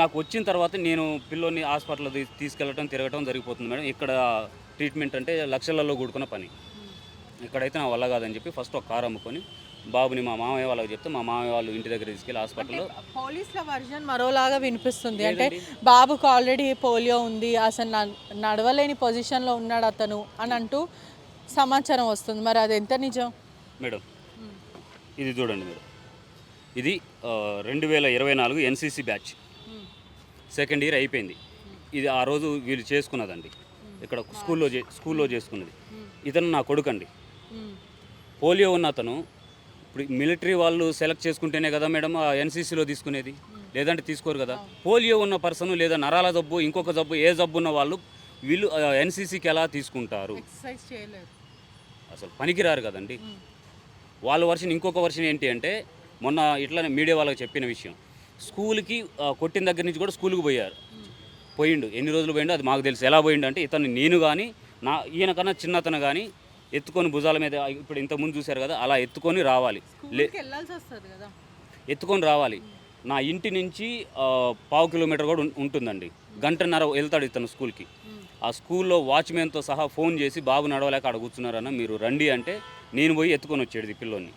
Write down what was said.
నాకు వచ్చిన తర్వాత నేను పిల్లోని హాస్పిటల్ తీసుకెళ్ళటం, తిరగటం జరిగిపోతుంది మేడం. ఇక్కడ ట్రీట్మెంట్ అంటే లక్షలలో కూడుకున్న పని. ఇక్కడైతే నా వల్ల కాదని చెప్పి ఫస్ట్ ఒక కారు అమ్ముకొని బాబుని మా మామయ్య వాళ్ళకి చెప్తే మా మామయ్య వాళ్ళు ఇంటి దగ్గర తీసుకెళ్ళి అంటే హాస్పిటల్లో పోలీసుల వర్షన్ మరోలాగా వినిపిస్తుంది. అంటే లేదండి. బాబుకు ఆల్రెడీ పోలియో ఉంది, అసలు నడవలేని పొజిషన్లో ఉన్నాడు అతను అని అంటూ సమాచారం వస్తుంది. మరి అది ఎంత నిజం? మేడం ఇది చూడండి మేడం, ఇది 2024 ఎన్సీసీ బ్యాచ్ సెకండ్ ఇయర్ అయిపోయింది. ఇది ఆ రోజు వీళ్ళు చేసుకున్నదండి, ఇక్కడ స్కూల్లో చేసుకున్నది. ఇతను నా కొడుకండి. పోలియో ఉన్న అతను ఇప్పుడు మిలిటరీ వాళ్ళు సెలెక్ట్ చేసుకుంటేనే కదా మేడం ఎన్సీసీలో తీసుకునేది, లేదంటే తీసుకోరు కదా. పోలియో ఉన్న పర్సన్ లేదా నరాల జబ్బు, ఇంకొక జబ్బు, ఏ జబ్బు ఉన్న వాళ్ళు వీళ్ళు ఎన్సీసీకి ఎలా తీసుకుంటారు? ఎక్సర్సైజ్ చేయలేరు, అసలు పనికిరారు కదండి. వాళ్ళ వర్షన్ ఇంకొక వర్షన్ ఏంటి అంటే, మొన్న ఇట్లానే మీడియా వాళ్ళకి చెప్పిన విషయం, స్కూల్కి కొట్టిన దగ్గర నుంచి కూడా స్కూల్కి పోయిండు. ఎన్ని రోజులు పోయిండో అది మాకు తెలుసు. ఎలా పోయిండు అంటే, ఇతను నేను కానీ ఈయన కన్నా చిన్నతను కానీ ఎత్తుకొని భుజాల మీద, ఇప్పుడు ఇంతకుముందు చూశారు కదా, అలా ఎత్తుకొని రావాలి, వెళ్ళాల్సి వస్తుంది కదా, ఎత్తుకొని రావాలి. నా ఇంటి నుంచి 1/2 కిలోమీటర్ కూడా ఉంటుందండి. గంటన్నర వెళ్తాడు ఇతను స్కూల్కి. ఆ స్కూల్లో వాచ్మెన్తో సహా ఫోన్ చేసి బాబు నడవలేక అక్కడ కూర్చున్నారన్న, మీరు రండి అంటే నేను పోయి ఎత్తుకొని వచ్చేది పిల్లోని.